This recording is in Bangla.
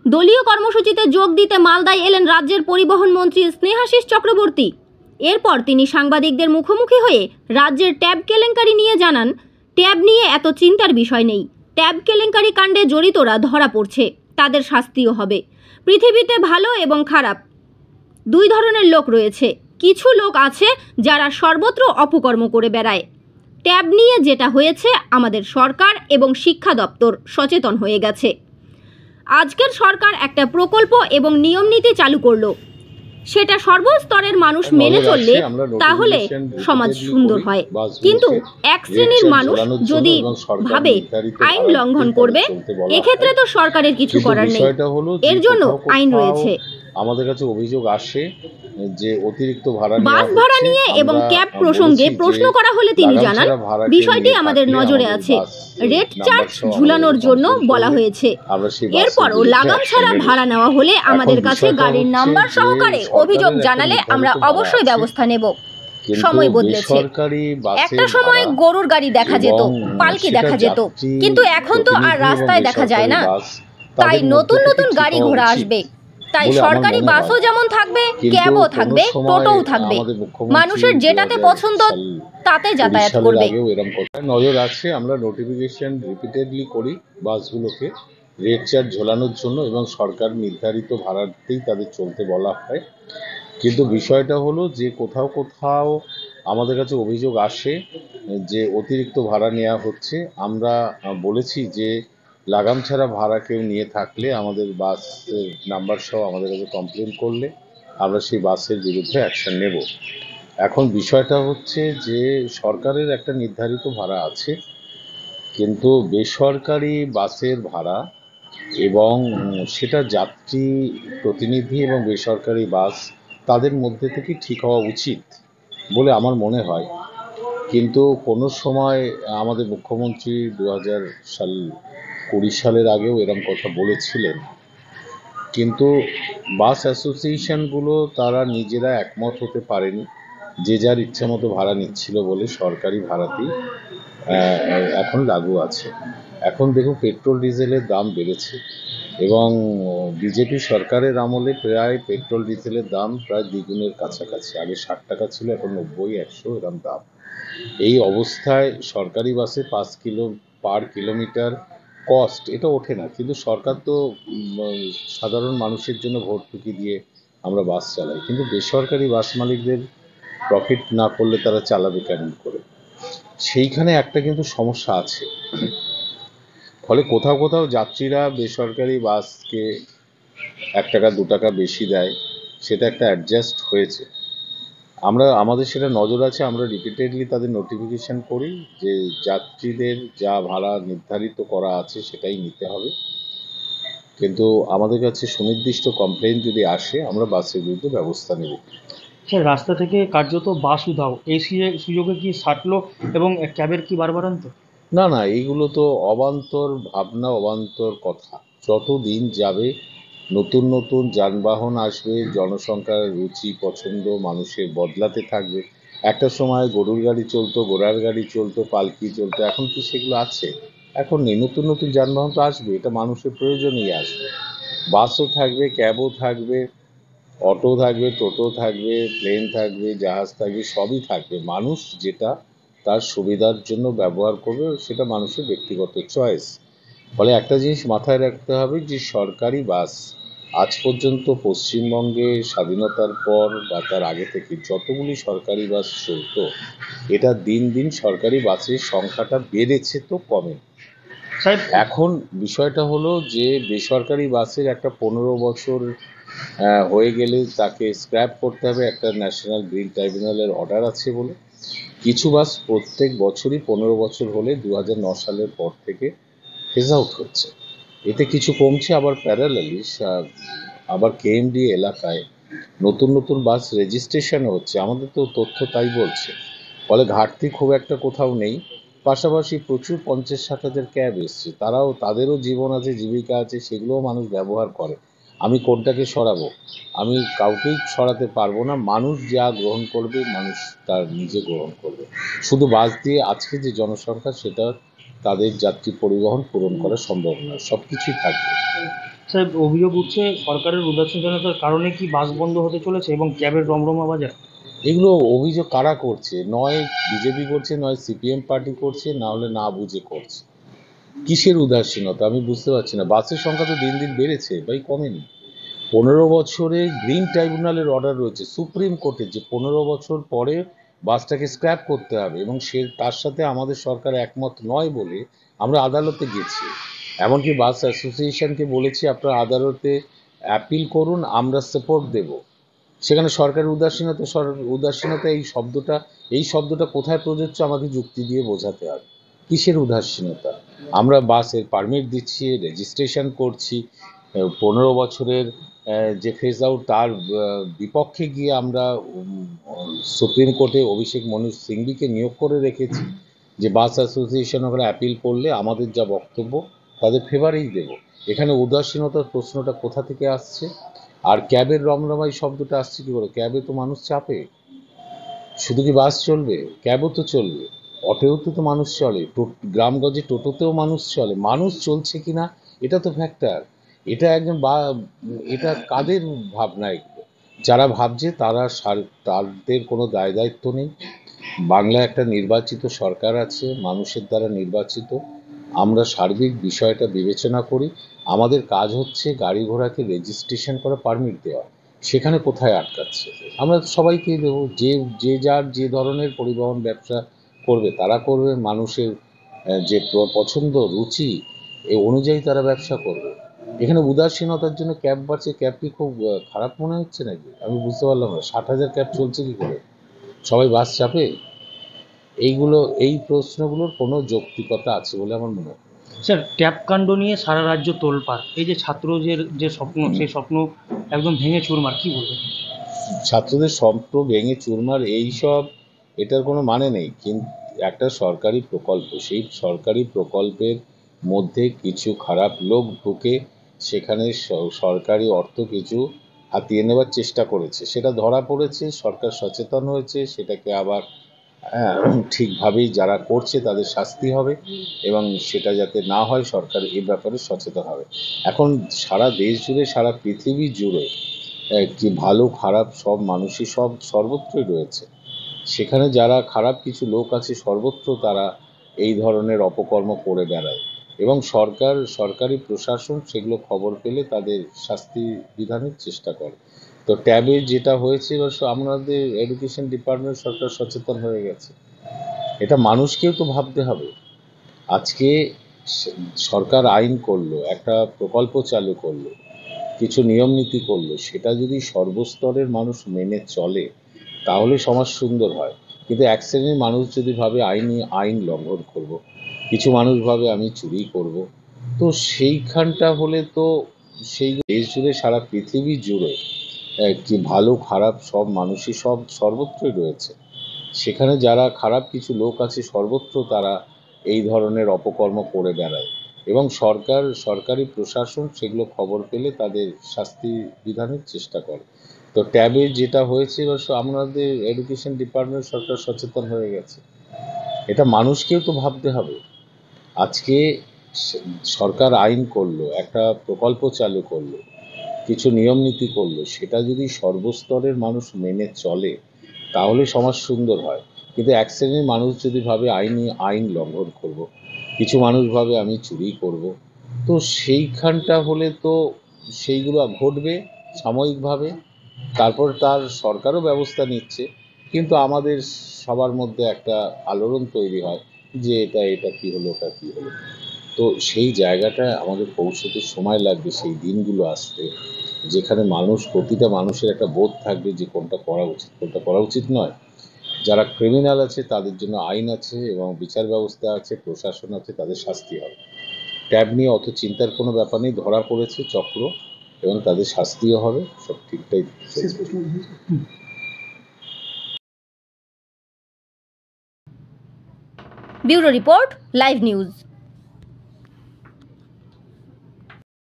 দলীয় কর্মসূচিতে যোগ দিতে মালদায় এলেন রাজ্যের পরিবহন মন্ত্রী স্নেহাশিস চক্রবর্তী। এরপর তিনি সাংবাদিকদের মুখোমুখি হয়ে রাজ্যের ট্যাব কেলেঙ্কারি নিয়ে জানান, ট্যাব নিয়ে এত চিন্তার বিষয় নেই। ট্যাব কেলেঙ্কারি কাণ্ডে জড়িতরা ধরা পড়ছে, তাদের শাস্তিও হবে। পৃথিবীতে ভালো এবং খারাপ দুই ধরনের লোক রয়েছে। কিছু লোক আছে যারা সর্বত্র অপকর্ম করে বেড়ায়। ট্যাব নিয়ে যেটা হয়েছে, আমাদের সরকার এবং শিক্ষা দপ্তর সচেতন হয়ে গেছে। আজকের সরকার একটা প্রকল্প এবং নিয়ম নীতি চালু করলো, সেটা সর্বস্তরের মানুষ মেনে চললে তাহলে সমাজ সুন্দর হয়। কিন্তু এক শ্রেণীর মানুষ যদি ভাবে আইন লঙ্ঘন করবে, এক্ষেত্রে তো সরকারের কিছু করার নেই, এর জন্য আইন রয়েছে। আমাদের কাছে অভিযোগ আসে যে অতিরিক্ত বাস ভাড়া নিয়ে এবং ক্যাব প্রসঙ্গে প্রশ্ন করা হলে তিনি জানান, বিষয়টি আমাদের নজরে আছে। রেট চার্জ ঝুলানোর জন্য বলা হয়েছে। এরপরও লাগাম ছাড়া ভাড়া নেওয়া হলে আমাদের কাছে গাড়ির নাম্বার সহকারে অভিযোগ জানালে আমরা অবশ্যই ব্যবস্থা নেব। সময় বদলেছে। একটা সময় গরুর গাড়ি দেখা যেত, পালকি দেখা যেত, কিন্তু এখন তো আর রাস্তায় দেখা যায় না। তাই নতুন নতুন গাড়ি ঘোড়া আসবে। তাই সরকারি বাসও যেমন থাকবে, ক্যাবও থাকবে, টোটোও থাকবে। মানুষের যেটাতে পছন্দ তাতে যাতায়াত করবে। নজর রাখছে, আমরা নোটিফিকেশন রিপিটেডলি করি বাসগুলোকে রেট চার্জ ঝোলানোর জন্য, এবং সরকার নির্ধারিত ভাড়াতেই তাদের চলতে বলা হয়। কিন্তু বিষয়টা হলো যে কোথাও কোথাও আমাদের কাছে অভিযোগ আসে যে অতিরিক্ত ভাড়া নেওয়া হচ্ছে। আমরা বলেছি যে লাগাম ছাড়া ভাড়া কেউ নিয়ে থাকলে আমাদের বাসের নাম্বার সহ আমাদের কাছে কমপ্লেন করলে আমরা সেই বাসের বিরুদ্ধে অ্যাকশন নেব। এখন বিষয়টা হচ্ছে যে সরকারের একটা নির্ধারিত ভাড়া আছে, কিন্তু বেসরকারি বাসের ভাড়া এবং সেটা যাত্রী প্রতিনিধি এবং বেসরকারি বাস তাদের মধ্যে থেকে ঠিক হওয়া উচিত বলে আমার মনে হয়। কিন্তু কোনো সময় আমাদের মুখ্যমন্ত্রী 2020 সালের আগেও এরকম কথা বলেছিলেন, কিন্তু বাস অ্যাসোসিয়েশনগুলো তারা নিজেরা একমত হতে পারেনি, যে যার ইচ্ছা মতো ভাড়া নিচ্ছিল বলে সরকারি ভাড়াতেই এখন লাগু আছে। এখন দেখুন পেট্রোল ডিজেলের দাম বেড়েছে, এবং বিজেপি সরকারের আমলে প্রায় পেট্রোল ডিজেলের দাম প্রায় দ্বিগুণের কাছাকাছি। আগে 60 টাকা ছিল, এখন 90-100 এরকম দাম। এই অবস্থায় সরকারি বাসে 5 কিলো পার কিলোমিটার কস্ট এটা ওঠে না, কিন্তু সরকার তো সাধারণ মানুষের জন্য ভর্তুকি দিয়ে আমরা বাস চালাই, কিন্তু বেসরকারি বাস মালিকদের প্রফিট না করলে তারা চালাবে কেমন করে? সেইখানে একটা কিন্তু সমস্যা আছে। ফলে কোথাও কোথাও যাত্রীরা বেসরকারি বাসকে 1 টাকা 2 টাকা বেশি দেয়, সেটা একটা অ্যাডজাস্ট হয়েছে। আমাদের সেটা নজর আছে, আমরা রিপিটেডলি তাদের নোটিফিকেশন করি যে যাত্রীদের যা ভাড়া নির্ধারিত করা আছে সেটাই নিতে হবে। কিন্তু আমাদের কাছে সুনির্দিষ্ট কমপ্লেন যদি আসে আমরা বাসের বিরুদ্ধে ব্যবস্থা নেব। স্যার, রাস্তা থেকে কার্যত বাস উধাও, এই সুযোগে কি সাটলো এবং ক্যাবের কি বারবারান্ত? না না, এইগুলো তো অবান্তর ভাবনা, অবান্তর কথা। যত দিন যাবে নতুন নতুন যানবাহন আসবে, জনসংখ্যার রুচি পছন্দ মানুষের বদলাতে থাকবে। একটা সময় গরুর গাড়ি চলতো, ঘোড়ার গাড়ি চলতো, পালকি চলতো, এখন কি সেগুলো আছে? এখন নেই। নতুন নতুন যানবাহন তো আসবে, এটা মানুষের প্রয়োজনেই আসবে। বাসও থাকবে, ক্যাবও থাকবে, অটো থাকবে, টোটো থাকবে, প্লেন থাকবে, জাহাজ থাকবে, সবই থাকবে। মানুষ যেটা তার সুবিধার জন্য ব্যবহার করবে সেটা মানুষের ব্যক্তিগত চয়েস। ফলে একটা জিনিস মাথায় রাখতে হবে যে সরকারি বাস আজ পর্যন্ত পশ্চিমবঙ্গে স্বাধীনতার পর বা তার আগে থেকে যতগুলি সরকারি বাস চলত, এটা দিন দিন সরকারি বাসের সংখ্যাটা বেড়েছে, তো কমে। এখন বিষয়টা হলো যে বেসরকারি বাসের একটা 15 বছর হয়ে গেলে তাকে স্ক্র্যাপ করতে হবে, একটা ন্যাশনাল গ্রিন ট্রাইব্যুনালের অর্ডার আছে বলে। কিছু বাস প্রত্যেক বছরই 15 বছর হলে 2009 সালের পর থেকে ফেজ আউট হচ্ছে। এতে কিছু কমছে, আবার প্যারালালি আবার কেএমডি এলাকায় নতুন নতুন বাস রেজিস্ট্রেশন হচ্ছে। আমাদের তো তথ্য তাই বলছে। ফলে ঘাটতি খুব একটা কোথাও নেই। পাশাপাশি প্রচুর 50-60 হাজার ক্যাব এসছে, তাদেরও জীবন আছে, জীবিকা আছে, সেগুলোও মানুষ ব্যবহার করে। আমি কোনটাকে সরাবো? আমি কাউকেই সরাতে পারবো না। মানুষ যা গ্রহণ করবে মানুষ তার নিজে গ্রহণ করবে। শুধু বাস দিয়ে আজকে যে জনসংখ্যা সেটা তাদের যাত্রী পরিবহন পূরণ করা সম্ভব নয়, সব কিছুই থাকবে। স্যার, অভিযোগ উঠছে সরকারের উদাসীনতার কারণে কি বাস বন্ধ হতে চলেছে এবং ক্যাবের রমরমা বাজার। এগুলো অভিযোগ কারা করছে? নয় বিজেপি করছে, নয় সিপিএম পার্টি করছে, না হলে না বুঝে করছে। কিসের উদাসীনতা আমি বুঝতে পারছি না। বাসের সংখ্যা তো দিন দিন বেড়েছে, ভাই কমেনি। 15 বছরে গ্রিন ট্রাইব্যুনালের অর্ডার রয়েছে সুপ্রিম কোর্টে, যে 15 বছর পরে বাসটাকে স্ক্র্যাপ করতে হবে, এবং তার সাথে আমাদের সরকার একমত নয় বলে আমরা আদালতে গেছি। এমনকি বাস অ্যাসোসিয়েশনকে বলেছি আপনারা আদালতে অ্যাপিল করুন, আমরা সাপোর্ট দেব। সেখানে সরকারের উদাসীনতা এই শব্দটা কোথায় প্রযোজ্য আমাকে যুক্তি দিয়ে বোঝাতে হবে। কিসের উদাসীনতা? আমরা বাসের পারমিট দিচ্ছি, রেজিস্ট্রেশন করছি, 15 বছরের যে ফেজ আউট তার বিপক্ষে গিয়ে আমরা সুপ্রিম কোর্টে অভিষেক মনু সিংভিকে নিয়োগ করে রেখেছি যে বাস অ্যাসোসিয়েশন ওখানে অ্যাপিল করলে আমাদের যা বক্তব্য তাদের ফেভারেই দেব। এখানে উদাসীনতার প্রশ্নটা কোথা থেকে আসছে? আর ক্যাবের রমরমাই শব্দটা আসছে কি করে? ক্যাবে তো মানুষ চাপে। শুধু কি বাস চলবে? ক্যাবও তো চলবে, অটোও তো মানুষ চলে, গ্রামগঞ্জে টোটোতেও মানুষ চলে। মানুষ চলছে কিনা এটা তো ফ্যাক্টর। এটা এটা কাদের ভাবনা? এগুলো যারা ভাবছে তাদের কোনো দায় দায়িত্ব নেই। বাংলায় একটা নির্বাচিত সরকার আছে, মানুষের দ্বারা নির্বাচিত। আমরা সার্বিক বিষয়টা বিবেচনা করি। আমাদের কাজ হচ্ছে গাড়ি ঘোড়াকে রেজিস্ট্রেশন করা, পারমিট দেওয়া। সেখানে কোথায় আটকাচ্ছে? আমরা সবাইকেই দেবো। যার যে ধরনের পরিবহন ব্যবসা করবে তারা করবে, মানুষের যে পছন্দ রুচি এ অনুযায়ী তারা ব্যবসা করবে। এখানে উদাসীনতার জন্য ক্যাব বাড়ছে। ক্যাব কি খুব খারাপ মনে হচ্ছে নাকি? আমি বুঝতে পারলাম না। 60,000 ক্যাব চলছে কি করে? সবাই বাস চাপে? এই প্রশ্নগুলোর কোনো যৌক্তিকতা আছে বলে আমার মনে হয়। স্যার, ট্যাব কাণ্ড নিয়ে সারা রাজ্য তোলপাড়। এই যে ছাত্রদের যে স্বপ্ন, সেই স্বপ্ন একদম ভেঙে চুরমার, কি বলবেন? ছাত্রদের স্বপ্ন ভেঙে চুরমার এটার কোনো মানে নেই। কিন্তু একটা সরকারি প্রকল্প, সেই সরকারি প্রকল্পের মধ্যে কিছু খারাপ লোক ঢুকে সেখানে সরকারি অর্থ কিছু হাতিয়ে নেবার চেষ্টা করেছে, সেটা ধরা পড়েছে। সরকার সচেতন হয়েছে, সেটাকে আবার ঠিকভাবেই যারা করছে তাদের শাস্তি হবে, এবং সেটা যাতে না হয় সরকার এ ব্যাপারে সচেতন হবে। এখন সারা দেশ জুড়ে, সারা পৃথিবী জুড়ে কি ভালো খারাপ সব মানুষই সর্বত্রই রয়েছে। সেখানে যারা খারাপ কিছু লোক আছে সর্বত্র তারা এই ধরনের অপকর্ম করে বেড়ায়, এবং সরকারি প্রশাসন সেগুলো খবর পেলে তাদের শাস্তি বিধানের চেষ্টা করে। তো ট্যাবে যেটা হয়েছে, আমাদের এডুকেশন ডিপার্টমেন্ট সরকার সচেতন হয়ে গেছে। এটা মানুষকেও তো ভাবতে হবে। আজকে সরকার আইন করলো, একটা প্রকল্প চালু করলো, কিছু নিয়ম নীতি করলো, সেটা যদি সর্বস্তরের মানুষ মেনে চলে তাহলে সমাজ সুন্দর হয়। কিন্তু এক শ্রেণীর মানুষ যদি ভাবে আইন লঙ্ঘন করব, কিছু মানুষ ভাবে আমি চুরি করব, তো সেইখানটা হলে তো সেই দেশ জুড়ে, সারা পৃথিবী জুড়ে কি ভালো খারাপ সব মানুষই সর্বত্রই রয়েছে। সেখানে যারা খারাপ কিছু লোক আছে সর্বত্র তারা এই ধরনের অপকর্ম করে বেড়ায়, এবং সরকারি প্রশাসন সেগুলো খবর পেলে তাদের শাস্তি বিধানের চেষ্টা করে। তো ট্যাবে যেটা হয়েছে, আমাদের এডুকেশন ডিপার্টমেন্ট সরকার সচেতন হয়ে গেছে। এটা মানুষকেও তো ভাবতে হবে। আজকে সরকার আইন করলো, একটা প্রকল্প চালু করলো, কিছু নিয়ম নীতি করলো, সেটা যদি সর্বস্তরের মানুষ মেনে চলে তাহলে সমাজ সুন্দর হয়। কিন্তু এক শ্রেণীর মানুষ যদি ভাবে আইন লঙ্ঘন করব, কিছু মানুষ ভাবে আমি চুরি করব, তো সেইখানটা হলে তো সেইগুলো ঘটবে সাময়িকভাবে, তারপর তার সরকারও ব্যবস্থা নিচ্ছে, কিন্তু আমাদের সবার মধ্যে একটা আলোড়ন তৈরি হয় যে এটা কি হলো, ওটা কি হলো। তো সেই জায়গাটায় আমাদের পৌঁছতে সময় লাগবে, সেই দিনগুলো আসতে, যেখানে প্রতিটা মানুষের একটা বোধ থাকবে যে কোনটা করা উচিত, কোনটা করা উচিত নয়। যারা ক্রিমিনাল আছে তাদের জন্য আইন আছে, এবং বিচার ব্যবস্থা আছে, প্রশাসন আছে, তাদের শাস্তি হবে। ট্যাব নিয়ে অত চিন্তার কোনো ব্যাপার নেই। ধরা পড়েছে চক্র, এবং তাদের শাস্তিও হবে, সব ঠিকঠাক চলবে। Bureau report, live news.